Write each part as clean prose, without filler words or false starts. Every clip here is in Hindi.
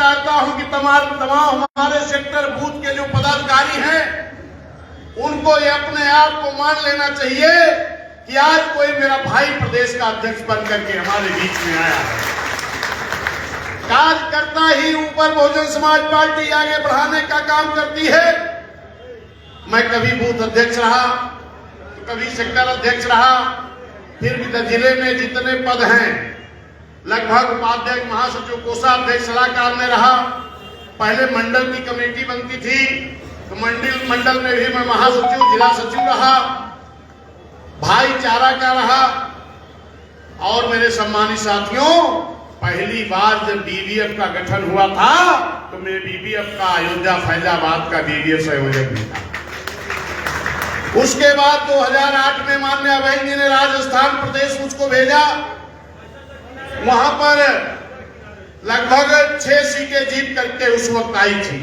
चाहता हूं कि तमाम हमारे सेक्टर बूथ के जो पदाधिकारी हैं उनको ये अपने आप को मान लेना चाहिए कि आज कोई मेरा भाई प्रदेश का अध्यक्ष बन करके हमारे बीच में आया है। कार्यकर्ता ही ऊपर बहुजन समाज पार्टी आगे बढ़ाने का काम करती है। मैं कभी बूथ अध्यक्ष रहा तो कभी सेक्टर अध्यक्ष रहा, फिर भी जिले में जितने पद हैं लगभग उपाध्यक्ष, महासचिव, कोषाध्यक्ष, सलाहकार में रहा। पहले मंडल की कमेटी बनती थी तो मंडल में भी मैं महासचिव, जिला सचिव रहा, भाईचारा का रहा। और मेरे सम्मानित साथियों, पहली बार जब बीबीएफ का गठन हुआ था तो मैं बीबीएफ का अयोध्या फैजाबाद का बीबीएफ संयोजक भी था। उसके बाद 2008 में माननीय बहन जी ने राजस्थान प्रदेश मुझको भेजा, वहां पर लगभग 6 सीटें जीत करके उस वक्त आई थी।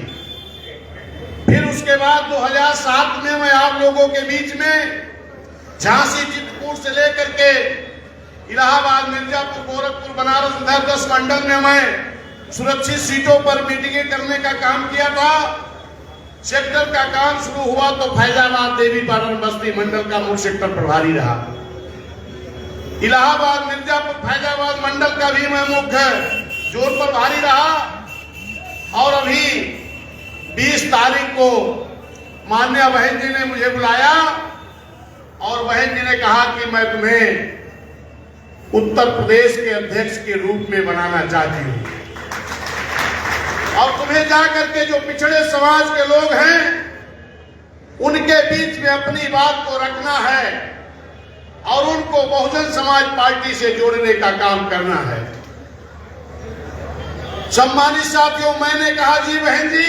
फिर उसके बाद 2007 में मैं आप लोगों के बीच में झांसी, चित्रकूट से लेकर के इलाहाबाद, मिर्जापुर, गोरखपुर, बनारस, इधर 10 मंडल में मैं सुरक्षित सीटों पर मीटिंगें करने का काम किया था। सेक्टर का काम शुरू हुआ तो फैजाबाद, देवीपाटन, बस्ती मंडल का मुख्य सेक्टर प्रभारी रहा। इलाहाबाद, मिर्जापुर, फैजाबाद मंडल का भी मैं मुख्य जोन प्रभारी रहा। और अभी 20 तारीख को माननीय बहन जी ने मुझे बुलाया और बहन जी ने कहा कि मैं तुम्हें उत्तर प्रदेश के अध्यक्ष के रूप में बनाना चाहती हूं और तुम्हें जाकर के जो पिछड़े समाज के लोग हैं उनके बीच में अपनी बात को रखना है और उनको बहुजन समाज पार्टी से जोड़ने का काम करना है। सम्मानित साथियों, मैंने कहा जी बहन जी,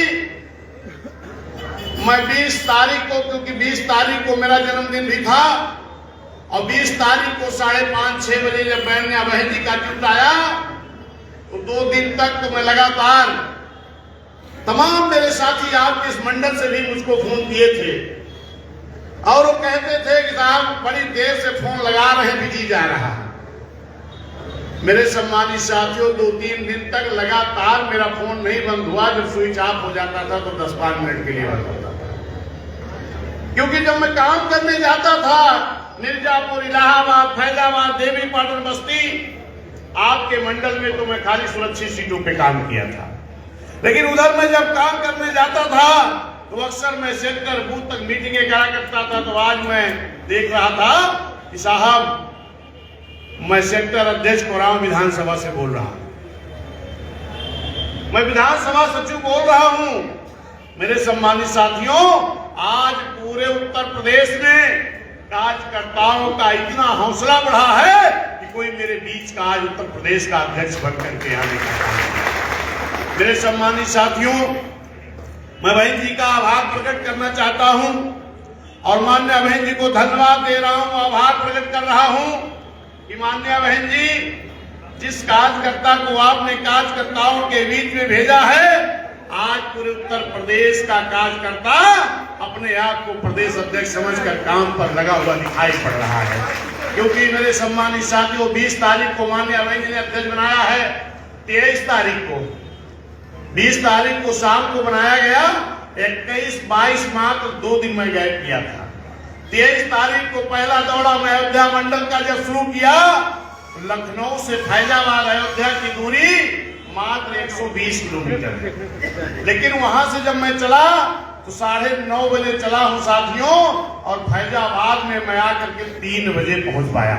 मैं 20 तारीख को, क्योंकि 20 तारीख को मेरा जन्मदिन भी था और 20 तारीख को 5:30-6 बजे जब बहन जी का ट्वीट आया तो 2 दिन तक तो मैं लगातार, तमाम मेरे साथी आपके इस मंडल से भी मुझको फोन किए थे और वो कहते थे कि साहब बड़ी देर से फोन लगा रहे हैं, बिजी जा रहा। मेरे सम्मानित साथियों, 2-3 दिन तक लगातार मेरा फोन नहीं बंद हुआ। जब स्विच ऑफ हो जाता था तो 10-5 मिनट के लिए बंद होता था, क्योंकि जब मैं काम करने जाता था मिर्जापुर, इलाहाबाद, फैजाबाद, देवीपाटन, बस्ती, आपके मंडल में तो मैं खाली सुरक्षित सीटों पे काम किया था। लेकिन उधर मैं जब काम करने जाता था तो अक्सर मैं सेक्टर बूथ तक मीटिंगें करा करता था। तो आज मैं देख रहा था कि साहब, मैं सेक्टर अध्यक्ष कोरांव विधानसभा से बोल रहा हूं, मैं विधानसभा सचिव बोल रहा हूं। मेरे सम्मानित साथियों, आज पूरे उत्तर प्रदेश में कार्यकर्ताओं का इतना हौसला बढ़ा है कि कोई मेरे बीच का आज उत्तर प्रदेश का अध्यक्ष बनकर के आने का काम किया। मेरे सम्मानित साथियों, मैं बहन जी का आभार प्रकट करना चाहता हूं और माननीय बहन जी को धन्यवाद दे रहा हूं, आभार प्रकट कर रहा हूं कि माननीय बहन जी, जिस कार्यकर्ता को आपने कार्यकर्ताओं के बीच में भेजा है, आज पूरे उत्तर प्रदेश का कार्यकर्ता अपने आप को प्रदेश अध्यक्ष समझकर काम पर लगा हुआ दिखाई पड़ रहा है। क्योंकि मेरे सम्मानित साथियों, 20 तारीख को माननीय बहन जी ने अध्यक्ष बनाया है, 23 तारीख को, 20 तारीख को शाम को बनाया गया, 21-22 मात्र 2 दिन में गैप किया था। 23 तारीख को पहला दौरा मैं अयोध्या मंडल का जब शुरू किया, लखनऊ से फैजाबाद अयोध्या की दूरी मात्र 120 किलोमीटर, लेकिन वहां से जब मैं चला तो 9:30 बजे चला हूं साथियों, और फैजाबाद में मैं आकर के 3 बजे पहुंच पाया।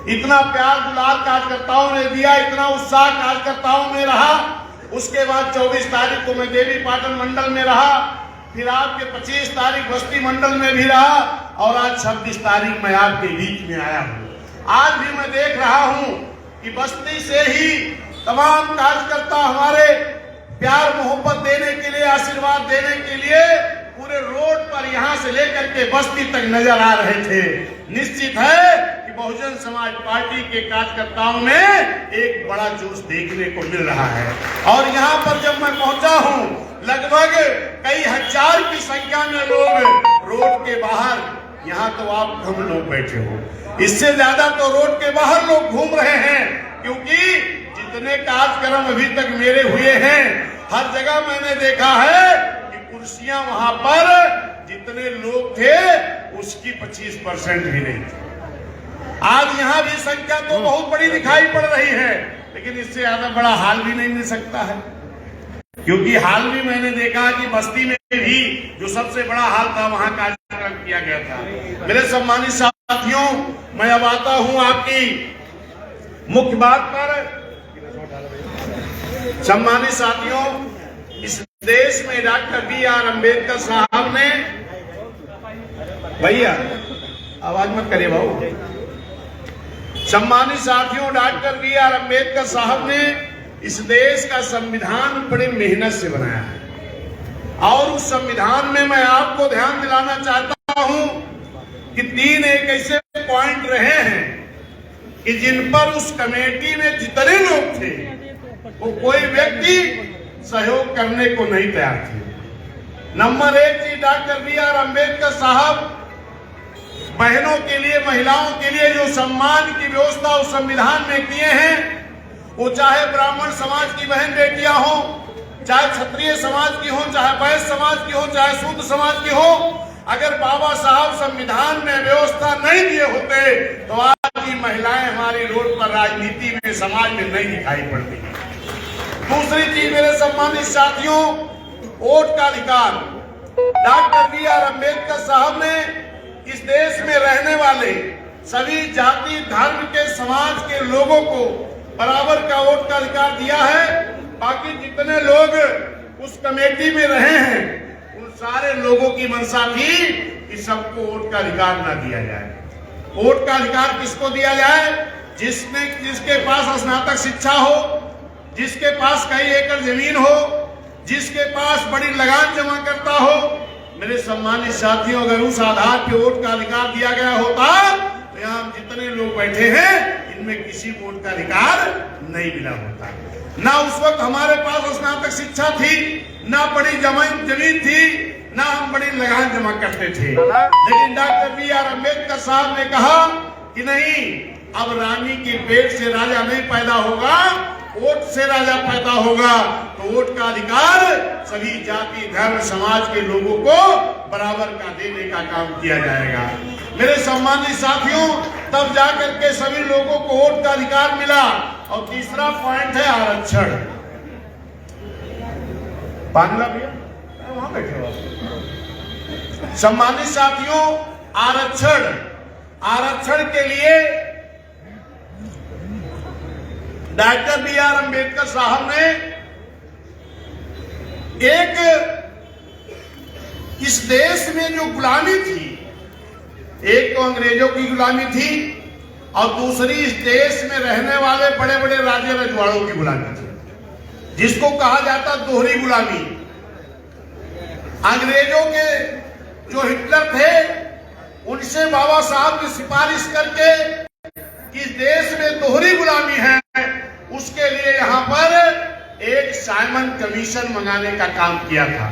इतना प्यार दुलार कार्यकर्ताओं ने दिया, इतना उत्साह कार्यकर्ताओं में रहा। उसके बाद 24 तारीख को मैं देवीपाटन मंडल में रहा, फिर आपके 25 तारीख बस्ती मंडल में भी रहा और आज 26 तारीख मैं आपके बीच में आया हूं। आज भी मैं देख रहा हूं कि बस्ती से ही तमाम कार्यकर्ता हमारे प्यार मोहब्बत देने के लिए, आशीर्वाद देने के लिए पूरे रोड पर यहां से लेकर के बस्ती तक नजर आ रहे थे। निश्चित है कि बहुजन समाज पार्टी के कार्यकर्ताओं में एक बड़ा जोश देखने को मिल रहा है। और यहाँ पर जब मैं पहुंचा हूँ, लगभग कई हजार की संख्या में लोग रोड के बाहर, यहाँ तो आप कम लोग बैठे हो, इससे ज्यादा तो रोड के बाहर लोग घूम रहे हैं, क्योंकि जितने कार्यक्रम अभी तक मेरे हुए हैं हर जगह मैंने देखा है कि कुर्सियां वहां पर जितने लोग थे उसकी 25% भी नहीं थी। आज यहां भी संख्या तो बहुत बड़ी दिखाई पड़ रही है, लेकिन इससे ज्यादा बड़ा हाल भी नहीं मिल सकता है, क्योंकि हाल भी मैंने देखा कि बस्ती में भी जो सबसे बड़ा हाल था वहां कार्यक्रम किया गया था। मेरे सम्मानित साथियों, मैं अब आता हूं आपकी मुख्य बात पर। सम्मानित साथियों, इस देश में डॉक्टर बी.आर. अम्बेडकर साहब ने, भैया आवाज मत करिए भाऊ। सम्मानित साथियों, डॉक्टर बी.आर. अम्बेडकर साहब ने इस देश का संविधान बड़ी मेहनत से बनाया है, और उस संविधान में मैं आपको ध्यान दिलाना चाहता हूं कि 3 एक ऐसे पॉइंट रहे हैं कि जिन पर उस कमेटी में जितने लोग थे वो कोई व्यक्ति सहयोग करने को नहीं तैयार थे। नंबर 1 थी डॉक्टर बी.आर. अम्बेडकर साहब बहनों के लिए, महिलाओं के लिए जो सम्मान की व्यवस्था उस संविधान में किए हैं, वो चाहे ब्राह्मण समाज की बहन बेटियां हो, चाहे क्षत्रिय समाज की हो, चाहे वैश्य समाज की हो, चाहे शूद्र समाज की हो, अगर बाबा साहब संविधान में व्यवस्था नहीं दिए होते तो आज की महिलाएं हमारी रोड पर राजनीति में, समाज में नहीं दिखाई पड़ती। दूसरी चीज मेरे सम्मानित साथियों, वोट का अधिकार। Doctor B R. अम्बेडकर साहब ने इस देश में रहने वाले सभी जाति धर्म के समाज के लोगों को बराबर का वोट का अधिकार दिया है। बाकी जितने लोग उस कमेटी में रहे हैं उन सारे लोगों की मंशा थी कि सबको वोट का अधिकार ना दिया जाए। वोट का अधिकार किसको दिया जाए? जिसके पास स्नातक शिक्षा हो, जिसके पास कई एकड़ जमीन हो, जिसके पास बड़ी लगान जमा करता हो। मेरे सम्मानित साथियों, अगर उस आधार पर वोट का अधिकार दिया गया होता तो यहाँ जितने लोग बैठे हैं इनमें किसी को वोट का अधिकार नहीं मिला होता। ना उस वक्त हमारे पास स्नातक शिक्षा थी, ना बड़ी जमीन थी, ना हम बड़ी लगान जमा करते थे। लेकिन डॉक्टर बी.आर. अम्बेडकर साहब ने कहा कि नहीं, अब रानी के पेट से राजा नहीं पैदा होगा, वोट से राजा पैदा होगा। तो वोट का अधिकार सभी जाति धर्म समाज के लोगों को बराबर का देने का काम किया जाएगा। मेरे सम्मानित साथियों, तब जाकर के सभी लोगों को वोट का अधिकार मिला। और तीसरा पॉइंट है आरक्षण। पांडला भैया वहां बैठे हो। सम्मानित साथियों, आरक्षण के लिए डॉक्टर बी.आर. अम्बेडकर साहब ने एक इस देश में जो गुलामी थी, एक तो अंग्रेजों की गुलामी थी और दूसरी इस देश में रहने वाले बड़े बड़े राजे रजवाड़ों की गुलामी थी, जिसको कहा जाता दोहरी गुलामी। अंग्रेजों के जो हिटलर थे उनसे बाबा साहब की सिफारिश करके कि इस देश में दोहरी गुलामी है, उसके लिए यहाँ पर एक साइमन कमीशन मंगाने का काम किया था।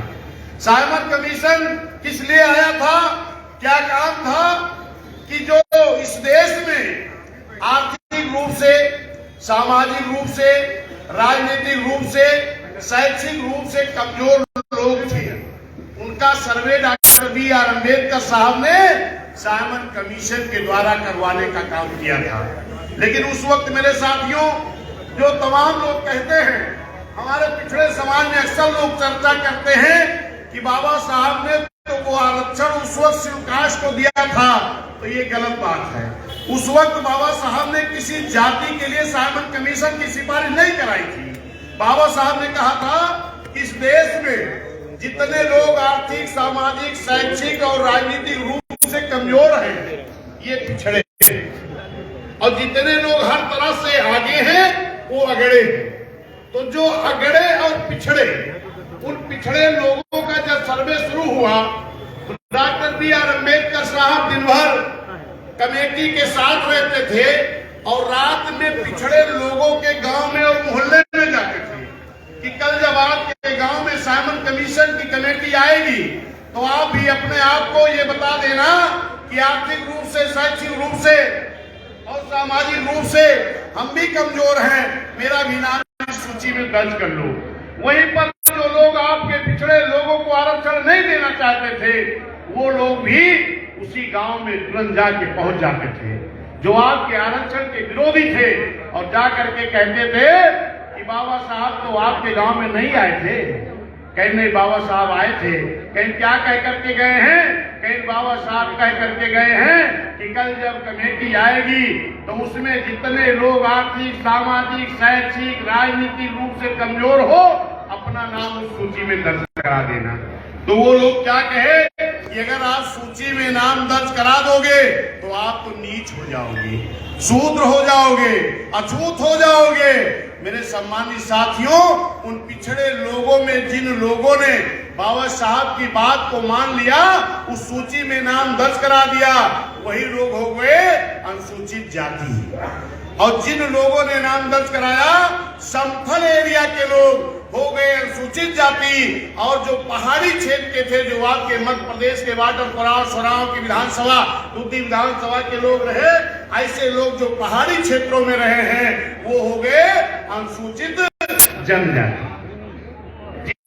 साइमन कमीशन किस लिए आया था? क्या काम था कि जो इस देश में आर्थिक रूप से, सामाजिक रूप से, राजनीतिक रूप से, शैक्षिक रूप से कमजोर लोग थे, उनका सर्वे डॉक्टर बी.आर. अम्बेडकर साहब ने साइमन कमीशन के द्वारा करवाने का काम किया था। लेकिन उस वक्त मेरे साथियों, जो तमाम लोग कहते हैं, हमारे पिछड़े समाज में अक्सर लोग चर्चा करते हैं कि बाबा साहब ने तो वो आरक्षण उस वक्त सिर्फ कास्ट को दिया था, तो ये गलत बात है। उस वक्त बाबा साहब ने किसी जाति के लिए साइमन कमीशन की सिफारिश नहीं कराई थी। बाबा साहब ने कहा था कि इस देश में जितने लोग आर्थिक, सामाजिक, शैक्षिक और राजनीतिक रूप से कमजोर हैं, ये पिछड़े हैं, और जितने लोग हर तरह से आगे हैं वो अगड़े हैं। तो जो अगड़े और पिछड़े, उन पिछड़े लोगों का जब सर्वे शुरू हुआ, डॉक्टर बी.आर. अम्बेडकर साहब दिन भर कमेटी के साथ रहते थे और रात में पिछड़े लोगों के गांव में और मोहल्ले में जाते थे कि कल जब आपके गांव में साइमन कमीशन की कमेटी आएगी तो आप भी अपने आप को ये बता देना कि आर्थिक रूप से, शैक्षिक रूप से और सामाजिक रूप से हम भी कमजोर हैं, मेरा भी नाम इस सूची में दर्ज कर लो। वहीं पर चाहते थे, वो लोग भी उसी गांव में तुरंत जाके पहुंच जाते थे जो आपके आरक्षण के विरोधी थे, और जा करके कहते थे कि बाबा साहब तो आपके गांव में नहीं आए थे। कहीं नहीं, बाबा साहब आए थे। कहीं क्या कह करके गए हैं? कहीं बाबा साहब कह करके गए हैं कि कल जब कमेटी आएगी तो उसमें जितने लोग आर्थिक, सामाजिक, शैक्षिक, राजनीतिक रूप से कमजोर हो, अपना नाम उस सूची में दर्ज करा देना। तो वो लोग क्या कहे कि अगर आप सूची में नाम दर्ज करा दोगे तो आप तो नीच हो जाओगे, शूद्र हो जाओगे, अछूत हो जाओगे। मेरे सम्मानित साथियों, उन पिछड़े लोगों में जिन लोगों ने बाबा साहब की बात को मान लिया, उस सूची में नाम दर्ज करा दिया, वही लोग हो गए अनुसूचित जाति। और जिन लोगों ने नाम दर्ज कराया, समथल एरिया के लोग हो गए अनुसूचित जाति। और जो पहाड़ी क्षेत्र के थे, जो आपके मध्य प्रदेश के वाटर सोराव की विधानसभा, दूसरी विधानसभा के लोग रहे, ऐसे लोग जो पहाड़ी क्षेत्रों में रहे हैं, वो हो गए अनुसूचित जनजाति।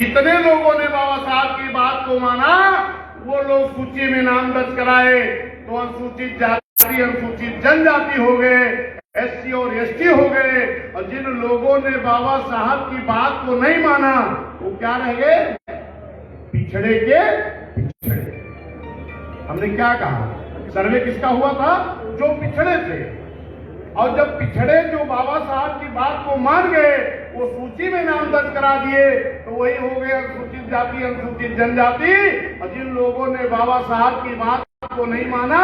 जितने लोगों ने बाबा साहब की बात को माना, वो लोग सूची में नाम दर्ज कराए तो अनुसूचित जाति, अनुसूचित जनजाति हो गए, एससी और एसटी हो गए। और जिन लोगों ने बाबा साहब की बात को नहीं माना, वो क्या रह गए? पिछड़े के पिछड़े। हमने क्या कहा? सर्वे किसका हुआ था? जो पिछड़े थे। और जब पिछड़े जो बाबा साहब की बात को मान गए, वो सूची में नाम दर्ज करा दिए, तो वही हो गए अनुसूचित जाति, अनुसूचित जनजाति। और जिन लोगों ने बाबा साहब की बात को नहीं माना,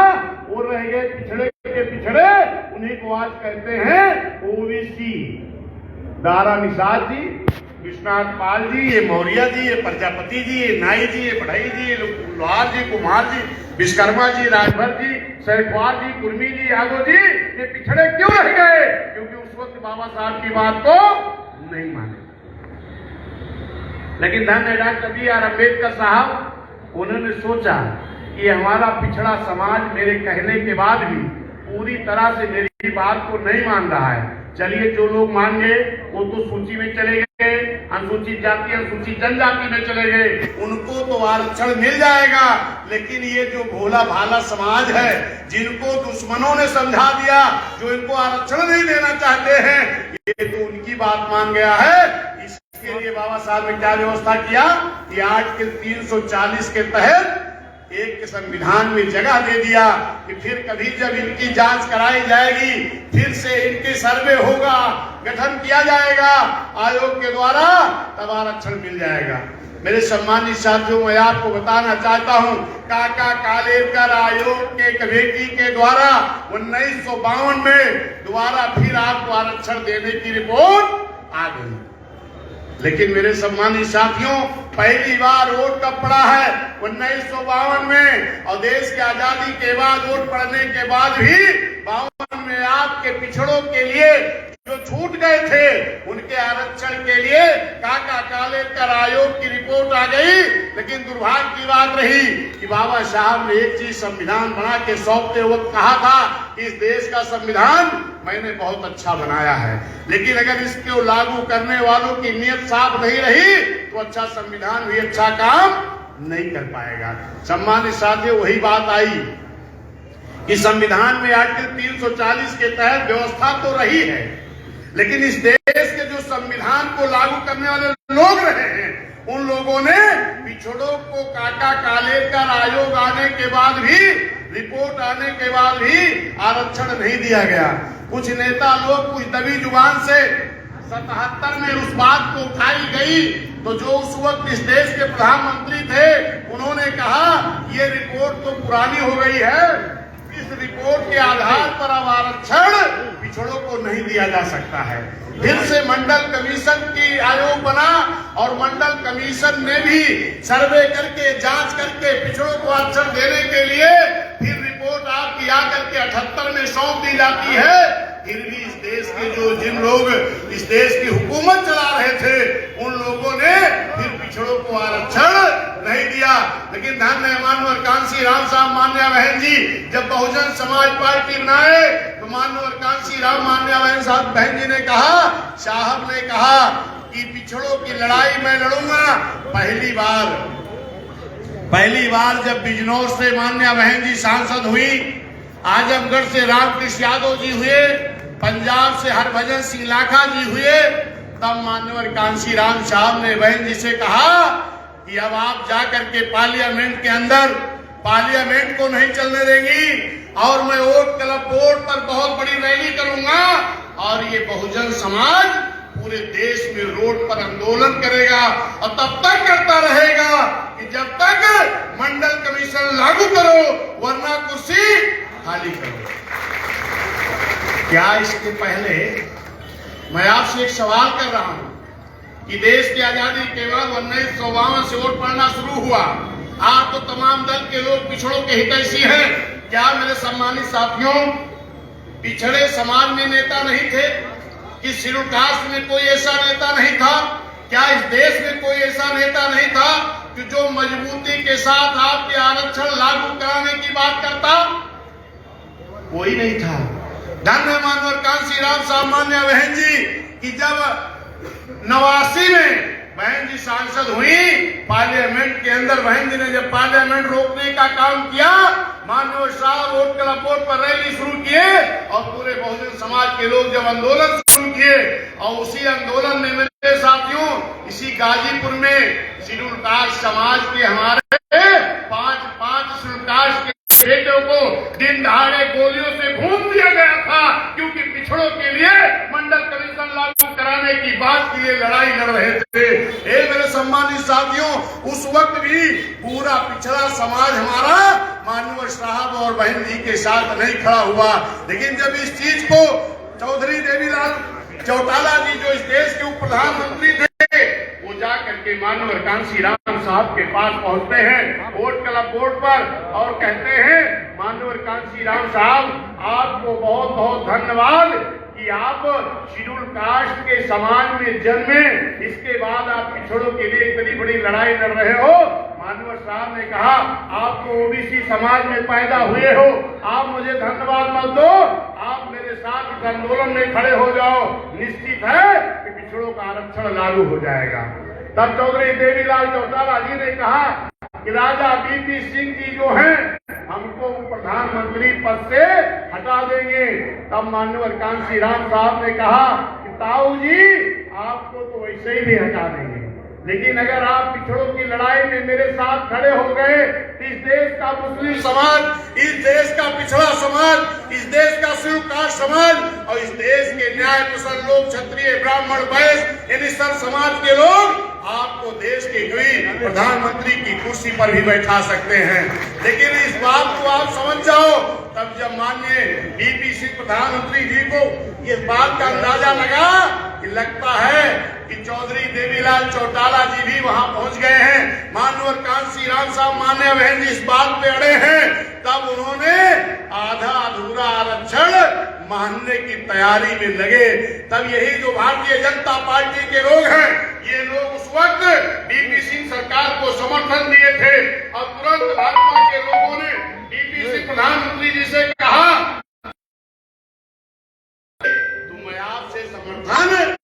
वो रह गए पिछड़े के पिछड़े। उन्हीं को आज कहते हैं ओबीसी। दारा निषाद जी, विश्वनाथ पाल जी, ये मौर्य जी, ये प्रजापति जी, ये नाई जी, ये बढ़ई जी, ये लोहार जी, कुमार जी, विश्वकर्मा जी, राजभर जी, सैखवार जी, कुर्मी जी, यादव जी, ये पिछड़े क्यों रह गए? क्योंकि उस वक्त बाबा साहब की बात को नहीं माने। लेकिन धन्य डॉक्टर B.R. अम्बेडकर साहब, उन्होंने सोचा कि हमारा पिछड़ा समाज मेरे कहने के बाद भी पूरी तरह से मेरी बात को नहीं मान रहा है। चलिए, जो लोग मान गए वो तो सूची में चले गए, अनुसूचित जाति, अनुसूचित जनजाति में चले गए, उनको तो आरक्षण मिल जाएगा। लेकिन ये जो भोला भाला समाज है, जिनको दुश्मनों ने समझा दिया, जो इनको आरक्षण नहीं देना चाहते हैं, ये तो उनकी बात मान गया है। इसके लिए बाबा साहब ने क्या व्यवस्था किया कि आर्टिकल 340 के तहत एक के संविधान में जगह दे दिया कि फिर कभी जब इनकी जांच कराई जाएगी, फिर से इनके सर्वे होगा, गठन किया जाएगा आयोग के द्वारा, तब आरक्षण मिल जाएगा। मेरे सम्मानित साथियों, मैं आपको बताना चाहता हूं, काका कालेलकर आयोग के कमेटी के द्वारा 1952 में दोबारा फिर आपको आरक्षण देने की रिपोर्ट आ गई। लेकिन मेरे सम्मानित साथियों, पहली बार वोट कब पड़ा है? 1952 में। और देश की आजादी के बाद वोट पड़ने के बाद भी 52 में आपके पिछड़ों के लिए जो छूट गए थे, उनके आरक्षण के लिए काका कालेलकर आयोग की रिपोर्ट आ गई। लेकिन दुर्भाग्य की बात रही कि बाबा साहब ने एक चीज संविधान बना के सौंपते वक्त कहा था कि इस देश का संविधान मैंने बहुत अच्छा बनाया है, लेकिन अगर इसको लागू करने वालों की नीयत साफ नहीं रही तो अच्छा संविधान भी अच्छा काम नहीं कर पाएगा। सम्मानित साथियों, वही बात आई कि संविधान में आर्टिकल 340 के तहत व्यवस्था तो रही है, लेकिन इस देश के जो संविधान को लागू करने वाले लोग रहे हैं, उन लोगों ने पिछड़ों को काका कालेलकर आयोग आने के बाद भी, रिपोर्ट आने के बाद भी आरक्षण नहीं दिया गया। कुछ नेता लोग कुछ दबी जुबान से 77 में उस बात को उठाई गई, तो जो उस वक्त इस देश के प्रधानमंत्री थे, उन्होंने कहा ये रिपोर्ट तो पुरानी हो गई है, इस रिपोर्ट के आधार पर अब आरक्षण पिछड़ों को नहीं दिया जा सकता है। फिर से मंडल कमीशन की आयोग बना और मंडल कमीशन ने भी सर्वे करके, जांच करके पिछड़ों को आरक्षण देने के लिए फिर रिपोर्ट आपकी आकर के 78 में सौंप दी जाती है। फिर भी इस देश के जिन लोग इस देश की हुकूमत चला रहे थे, उन लोगों ने फिर पिछड़ों को आरक्षण नहीं दिया। लेकिन धन्य मानवर कांसी राम साहब मान्या बहन जी जब बहुजन समाज पार्टी बनाए, तो मानवर कांसी राम मान्या बहन जी ने कहा, साहब ने कहा कि पिछड़ों की लड़ाई मैं लड़ूंगा। पहली बार पहली बार जब बिजनौर से मान्या बहन जी सांसद हुई, आजमगढ़ से रामकृष्ण यादव जी हुए, पंजाब से हरभजन सिंह लाखा जी हुए, तब मान्यवर कांशीराम साहब ने बहन जी से कहा कि अब आप जाकर के पार्लियामेंट के अंदर पार्लियामेंट को नहीं चलने देंगी और मैं वोट क्लब बोर्ड पर बहुत बड़ी रैली करूंगा और ये बहुजन समाज पूरे देश में रोड पर आंदोलन करेगा और तब तक करता रहेगा कि जब तक मंडल कमीशन लागू करो, वरना कुर्सी खाली करो। क्या इसके पहले मैं आपसे एक सवाल कर रहा हूं कि देश की आजादी के बाद 1952 से वोट पड़ना शुरू हुआ। आप तो तमाम दल के लोग पिछड़ों के हितैषी हैं। क्या मेरे सम्मानित साथियों, पिछड़े समाज में नेता नहीं थे? कि शेड्यूल कास्ट में कोई ऐसा नेता नहीं था? क्या इस देश में कोई ऐसा नेता नहीं था कि जो मजबूती के साथ आपके आरक्षण लागू कराने की बात करता? कोई नहीं था। धन्य मानवर कांशीराम साहब मान्या बहन जी कि जब 89 में बहन जी सांसद हुई, पार्लियामेंट के अंदर बहन जी ने जब पार्लियामेंट रोकने का काम किया, माननीय साहब वोट क्लब बोर्ड पर रैली शुरू किए और पूरे बहुजन समाज के लोग जब आंदोलन शुरू किए और उसी आंदोलन में मेरे साथियों इसी गाजीपुर में शेड्यूल कास्ट समाज के हमारे पांच शेड्यूल कास्ट के बेटों को दिन दहाड़े गोलियों से भून दिया गया था, क्योंकि पिछड़ों के लिए मंडल कमीशन लागू कराने की बात के लिए लड़ाई लड़ रहे थे। मेरे सम्मानित साथियों, उस वक्त भी पूरा पिछड़ा समाज हमारा माननीय साहब और बहन जी के साथ नहीं खड़ा हुआ। लेकिन जब इस चीज को चौधरी देवीलाल चौटाला जी जो इस देश के उप प्रधानमंत्री थे, वो जाकर के माननीय कांशीराम साहब के पास पहुंचते हैं वोट क्लब बोर्ड पर और कहते हैं, माननीय कांशीराम साहब आपको बहुत बहुत धन्यवाद कि आप शेड्यूल कास्ट के समाज में जन्मे, इसके बाद आप पिछड़ों के लिए इतनी बड़ी लड़ाई लड़ रहे हो। माननीय साहब ने कहा आप तो ओबीसी समाज में पैदा हुए हो, आप मुझे धन्यवाद मत दो, आप मेरे साथ इस आंदोलन में खड़े हो जाओ, निश्चित है कि पिछड़ों का आरक्षण लागू हो जाएगा। तब चौधरी देवीलाल चौटाला जी ने कहा कि राजा बीपी सिंह जी जो हैं हमको प्रधानमंत्री पद से हटा देंगे। तब माननीय कांशीराम साहब ने कहा कि ताऊ जी आपको तो वैसे ही भी हटा देंगे, लेकिन अगर आप पिछड़ों की लड़ाई में मेरे साथ खड़े हो गए, इस देश का मुस्लिम समाज, इस देश का पिछड़ा समाज, इस देश का शेड्यूल कास्ट समाज और इस देश के न्याय पसंद लोग, क्षत्रिय ब्राह्मण वैश्य यानी सर समाज के लोग आपको देश के कोई प्रधानमंत्री की कुर्सी पर भी बैठा सकते हैं। लेकिन इस बात को आप समझ जाओ, तब जब माननीय बीपी सिंह प्रधानमंत्री जी को इस बात का अंदाजा लगा कि लगता है कि चौधरी देवीलाल चौटाला जी भी वहां पहुंच गए हैं, माननीय कांशीराम साहब मान्य बहन जी इस बात पे अड़े हैं, तब उन्होंने आधा अधूरा आरक्षण मानने की तैयारी में लगे। तब यही जो भारतीय जनता पार्टी के लोग हैं, ये लोग उस वक्त बीपी सिंह सरकार को समर्थन दिए थे और तुरंत भाजपा के लोगों ने बीपी सिंह प्रधानमंत्री जी से कहा मैं आपसे समर्थन,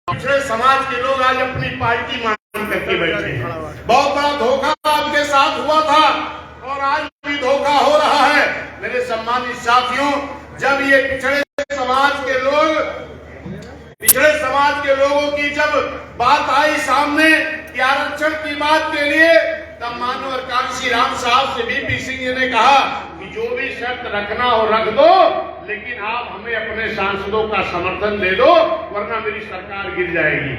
पिछड़े समाज के लोग आज अपनी पार्टी मान करके बैठे हैं। बहुत बड़ा धोखा आपके साथ हुआ था और आज भी धोखा हो रहा है। मेरे सम्मानित साथियों, जब ये पिछड़े समाज के लोगों की जब बात आई सामने कि आरक्षण की बात के लिए, तब माननीय कांशीराम साहब से बीपी सिंह जी ने कहा कि जो भी शर्त रखना हो रख दो, लेकिन आप हमें अपने सांसदों का समर्थन दे दो, वरना मेरी सरकार गिर जाएगी।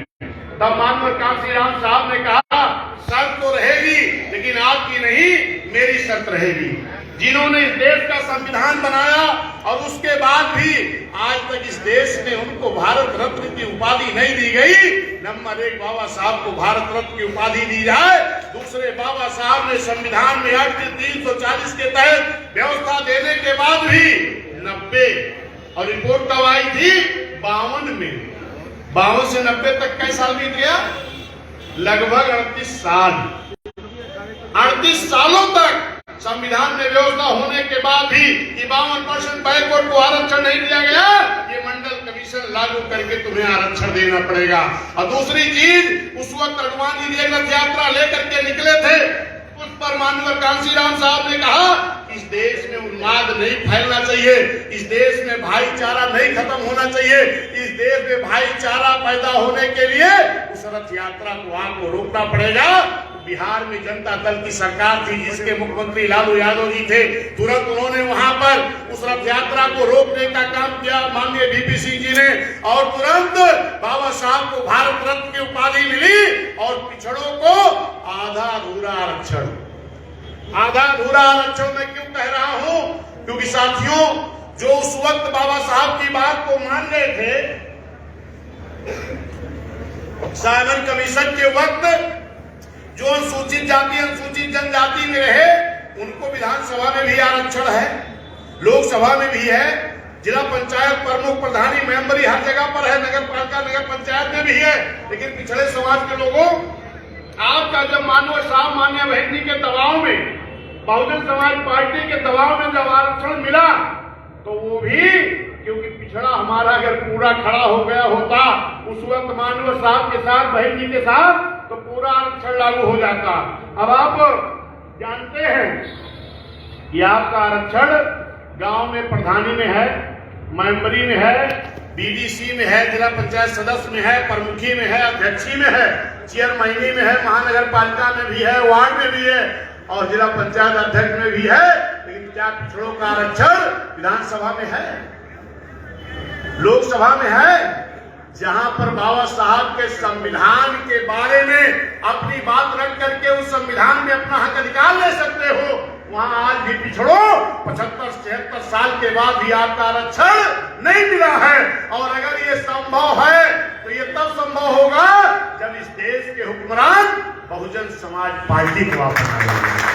तब माननीय कांशीराम साहब ने कहा शर्त तो रहेगी, लेकिन आपकी नहीं मेरी शर्त रहेगी। जिन्होंने इस देश का संविधान बनाया और उसके बाद भी आज तक इस देश में उनको भारत रत्न की उपाधि नहीं दी गई। नंबर 1 बाबा साहब को भारत रत्न की उपाधि दी जाए, दूसरे बाबा साहब ने संविधान में आर्टिकल 340 के तहत व्यवस्था देने के बाद भी 90 और रिपोर्ट कब आई थी 52 में, 52 से 90 तक कई साल बीत गया, लगभग 38 साल, 38 सालों तक संविधान में व्यवस्था होने के बाद भी 52% बैकवर्ड को आरक्षण नहीं दिया गया, ये मंडल कमीशन लागू करके तुम्हें आरक्षण देना पड़ेगा। और दूसरी चीज, उस वक्त अडवाणी जी रथ यात्रा लेकर के निकले थे, उस पर माननीय कांशीराम साहब ने कहा इस देश में उन्माद नहीं फैलना चाहिए, इस देश में भाईचारा नहीं खत्म होना चाहिए, इस देश में भाईचारा पैदा होने के लिए उस रथ यात्रा को आपको रोकना पड़ेगा। बिहार में जनता दल की सरकार थी जिसके मुख्यमंत्री लालू यादव जी थे, तुरंत उन्होंने वहां पर उस रथ यात्रा को रोकने का काम किया माननीय वीपी सिंह जी ने, और तुरंत बाबा साहब को भारत रत्न की उपाधि मिली और पिछड़ों को आधा अधूरा आरक्षण मैं क्यों कह रहा हूं, क्योंकि साथियों जो उस वक्त बाबा साहब की बात को मान गए थे, साइमन कमीशन के वक्त जो अनुसूचित जाति अनुसूचित जनजाति में रहे उनको विधानसभा में भी आरक्षण है, लोकसभा में भी है, जिला पंचायत प्रमुख प्रधानी मेंबरी हर जगह पर है, नगर पालिका नगर पंचायत में भी है। लेकिन पिछड़े समाज के लोगों, आपका जब माननीय साहब मान्य बहन जी के दबाव में, बहुजन समाज पार्टी के दबाव में जब आरक्षण मिला तो वो भी, क्योंकि पिछड़ा हमारा अगर पूरा खड़ा हो गया होता उस वक्त माननीय साहब के साथ बहन जी के साथ, तो पूरा आरक्षण लागू हो जाता। अब आप जानते हैं कि आपका आरक्षण गांव में प्रधानी में है, मेंबरी में है, बीडीसी में है, जिला पंचायत सदस्य में है, प्रमुखी में है, अध्यक्षी में है, चेयरमैनी में है, महानगर पालिका में भी है, वार्ड में भी है और जिला पंचायत अध्यक्ष में भी है। लेकिन क्या पिछड़ों का आरक्षण विधानसभा में है, लोकसभा में है? जहां पर बाबा साहब के संविधान के बारे में अपनी बात रख करके उस संविधान में अपना हक अधिकार ले सकते हो, वहां आज भी पिछड़ो 75-76 साल के बाद भी आपका आरक्षण नहीं मिला है। और अगर ये संभव है तो ये तब संभव होगा जब इस देश के हुक्मरान बहुजन समाज पार्टी को वापस आएंगे।